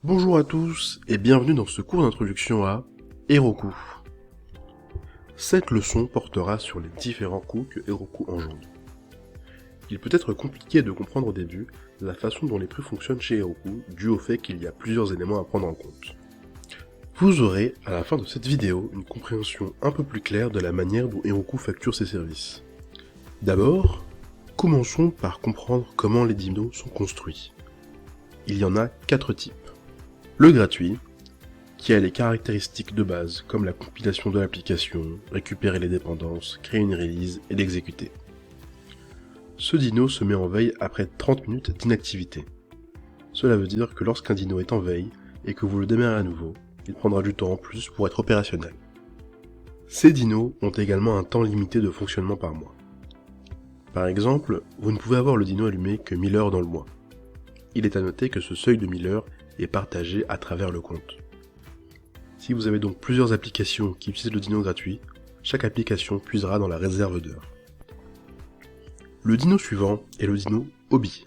Bonjour à tous et bienvenue dans ce cours d'introduction à Heroku. Cette leçon portera sur les différents coûts que Heroku engendre. Il peut être compliqué de comprendre au début la façon dont les prix fonctionnent chez Heroku dû au fait qu'il y a plusieurs éléments à prendre en compte. Vous aurez à la fin de cette vidéo une compréhension un peu plus claire de la manière dont Heroku facture ses services. D'abord, commençons par comprendre comment les dinos sont construits. Il y en a 4 types. Le gratuit, qui a les caractéristiques de base comme la compilation de l'application, récupérer les dépendances, créer une release et l'exécuter. Ce dino se met en veille après 30 minutes d'inactivité. Cela veut dire que lorsqu'un dino est en veille et que vous le démarrez à nouveau, il prendra du temps en plus pour être opérationnel. Ces dinos ont également un temps limité de fonctionnement par mois. Par exemple, vous ne pouvez avoir le dino allumé que 1000 heures dans le mois. Il est à noter que ce seuil de 1000 heures est partagé à travers le compte. Si vous avez donc plusieurs applications qui utilisent le dino gratuit, chaque application puisera dans la réserve d'heures. Le dino suivant est le dino hobby.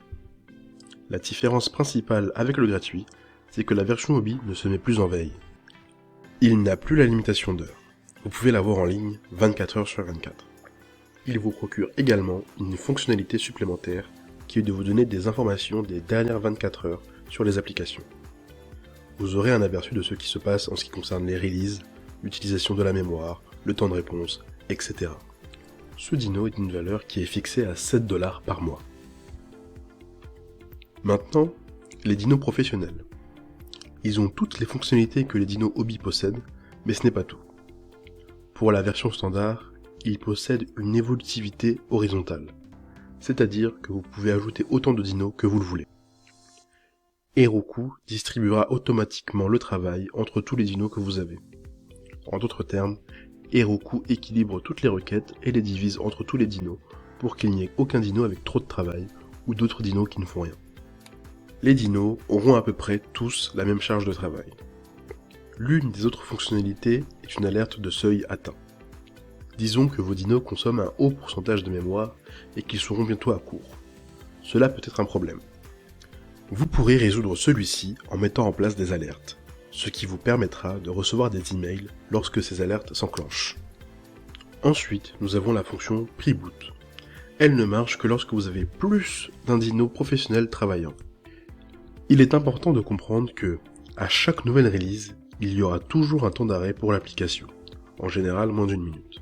La différence principale avec le gratuit, c'est que la version hobby ne se met plus en veille. Il n'a plus la limitation d'heures. Vous pouvez l'avoir en ligne 24 heures sur 24. Il vous procure également une fonctionnalité supplémentaire qui est de vous donner des informations des dernières 24 heures sur les applications. Vous aurez un aperçu de ce qui se passe en ce qui concerne les releases, l'utilisation de la mémoire, le temps de réponse, etc. Ce dino est une valeur qui est fixée à 7 $ par mois. Maintenant, les dinos professionnels. Ils ont toutes les fonctionnalités que les dinos hobby possèdent, mais ce n'est pas tout. Pour la version standard, ils possèdent une évolutivité horizontale, c'est-à-dire que vous pouvez ajouter autant de dinos que vous le voulez. Heroku distribuera automatiquement le travail entre tous les dinos que vous avez. En d'autres termes, Heroku équilibre toutes les requêtes et les divise entre tous les dinos pour qu'il n'y ait aucun dino avec trop de travail ou d'autres dinos qui ne font rien. Les dinos auront à peu près tous la même charge de travail. L'une des autres fonctionnalités est une alerte de seuil atteint. Disons que vos dinos consomment un haut pourcentage de mémoire et qu'ils seront bientôt à court. Cela peut être un problème. Vous pourrez résoudre celui-ci en mettant en place des alertes, ce qui vous permettra de recevoir des emails lorsque ces alertes s'enclenchent. Ensuite, nous avons la fonction Preboot. Elle ne marche que lorsque vous avez plus d'un dino professionnel travaillant. Il est important de comprendre que, à chaque nouvelle release, il y aura toujours un temps d'arrêt pour l'application, en général moins d'1 minute.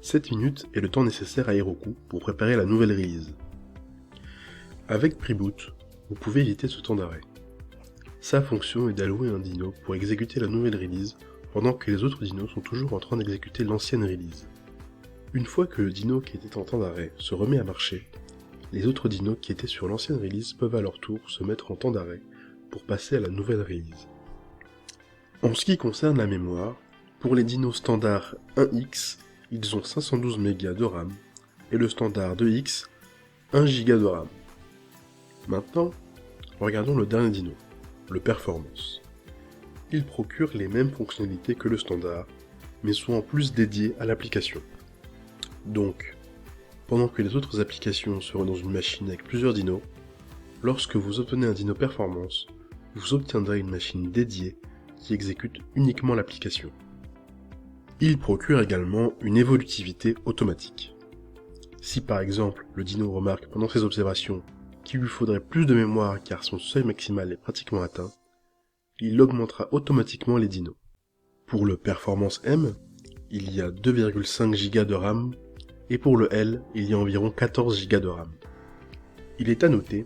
7 minutes est le temps nécessaire à Heroku pour préparer la nouvelle release. Avec Preboot, vous pouvez éviter ce temps d'arrêt. Sa fonction est d'allouer un dino pour exécuter la nouvelle release pendant que les autres dinos sont toujours en train d'exécuter l'ancienne release. Une fois que le dino qui était en temps d'arrêt se remet à marcher, les autres dinos qui étaient sur l'ancienne release peuvent à leur tour se mettre en temps d'arrêt pour passer à la nouvelle release. En ce qui concerne la mémoire, pour les dinos standard 1X, ils ont 512 MB de RAM et le standard 2X, 1 Go de RAM. Maintenant, regardons le dernier dino, le Performance. Il procure les mêmes fonctionnalités que le standard, mais sont en plus dédiés à l'application. Donc, pendant que les autres applications seront dans une machine avec plusieurs dinos, lorsque vous obtenez un dino Performance, vous obtiendrez une machine dédiée qui exécute uniquement l'application. Il procure également une évolutivité automatique. Si par exemple le dino remarque pendant ses observations qu'il lui faudrait plus de mémoire car son seuil maximal est pratiquement atteint, il augmentera automatiquement les dinos. Pour le Performance M, il y a 2,5 Go de RAM, et pour le L, il y a environ 14 Go de RAM. Il est à noter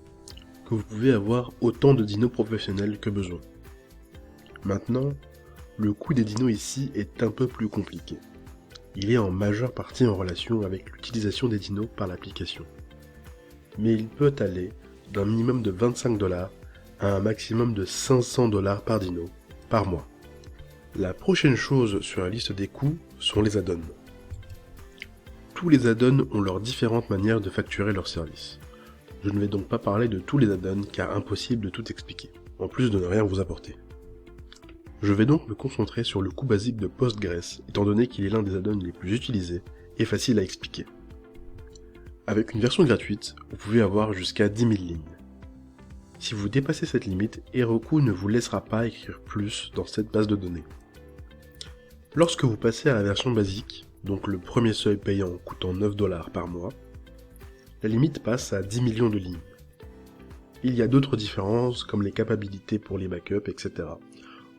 que vous pouvez avoir autant de dinos professionnels que besoin. Maintenant, le coût des dinos ici est un peu plus compliqué. Il est en majeure partie en relation avec l'utilisation des dinos par l'application. Mais il peut aller d'un minimum de 25 $ à un maximum de 500 $ par dino, par mois. La prochaine chose sur la liste des coûts sont les add-ons. Tous les add-ons ont leurs différentes manières de facturer leurs services. Je ne vais donc pas parler de tous les add-ons car impossible de tout expliquer, en plus de ne rien vous apporter. Je vais donc me concentrer sur le coût basique de Postgres, étant donné qu'il est l'un des add-ons les plus utilisés et facile à expliquer. Avec une version gratuite, vous pouvez avoir jusqu'à 10 000 lignes. Si vous dépassez cette limite, Heroku ne vous laissera pas écrire plus dans cette base de données. Lorsque vous passez à la version basique, donc le premier seuil payant coûtant 9 $ par mois, la limite passe à 10 millions de lignes. Il y a d'autres différences comme les capacités pour les backups, etc.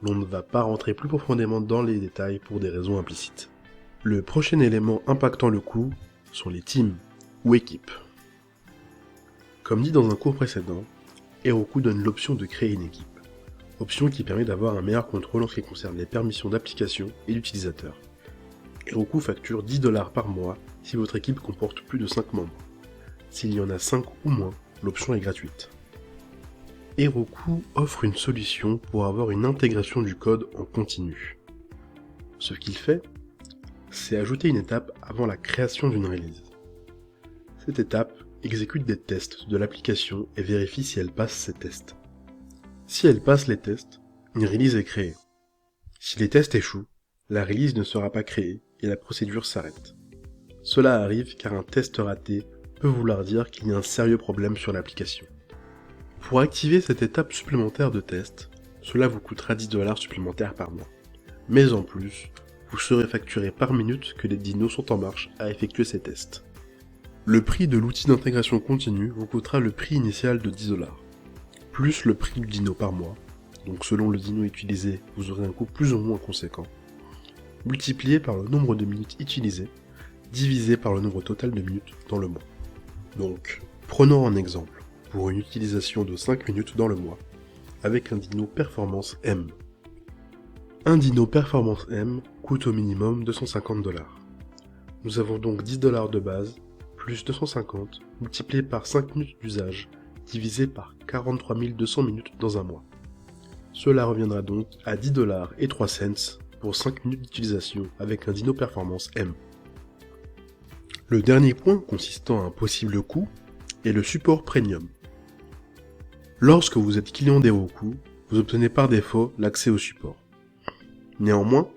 L'on ne va pas rentrer plus profondément dans les détails pour des raisons implicites. Le prochain élément impactant le coût sont les teams ou équipes. Comme dit dans un cours précédent, Heroku donne l'option de créer une équipe, option qui permet d'avoir un meilleur contrôle en ce qui concerne les permissions d'application et d'utilisateur. Heroku facture 10 $ par mois si votre équipe comporte plus de 5 membres. S'il y en a 5 ou moins, l'option est gratuite. Heroku offre une solution pour avoir une intégration du code en continu. Ce qu'il fait, c'est ajouter une étape avant la création d'une release. Cette étape exécute des tests de l'application et vérifie si elle passe ces tests. Si elle passe les tests, une release est créée. Si les tests échouent, la release ne sera pas créée et la procédure s'arrête. Cela arrive car un test raté peut vouloir dire qu'il y a un sérieux problème sur l'application. Pour activer cette étape supplémentaire de test, cela vous coûtera 10 $ supplémentaires par mois. Mais en plus, vous serez facturé par minute que les dinos sont en marche à effectuer ces tests. Le prix de l'outil d'intégration continue vous coûtera le prix initial de 10 $, plus le prix du dino par mois, donc selon le dino utilisé, vous aurez un coût plus ou moins conséquent, multiplié par le nombre de minutes utilisées, divisé par le nombre total de minutes dans le mois. Donc, prenons un exemple, pour une utilisation de 5 minutes dans le mois, avec un dino Performance M. Un dino Performance M coûte au minimum 250 $. Nous avons donc 10 $ de base, plus 250, multiplié par 5 minutes d'usage, divisé par 43 200 minutes dans un mois. Cela reviendra donc à 10 $ et 3 cents pour 5 minutes d'utilisation avec un dino Performance M. Le dernier point consistant à un possible coût est le support premium. Lorsque vous êtes client d'Heroku, vous obtenez par défaut l'accès au support. Néanmoins,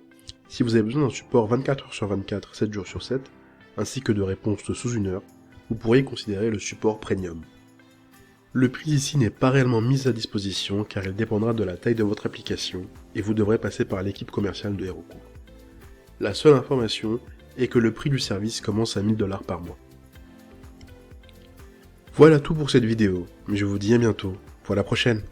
si vous avez besoin d'un support 24 h sur 24, 7 jours sur 7, ainsi que de réponses sous 1 heure, vous pourriez considérer le support premium. Le prix ici n'est pas réellement mis à disposition car il dépendra de la taille de votre application et vous devrez passer par l'équipe commerciale de Heroku. La seule information est que le prix du service commence à 1000 $ par mois. Voilà tout pour cette vidéo, je vous dis à bientôt pour la prochaine.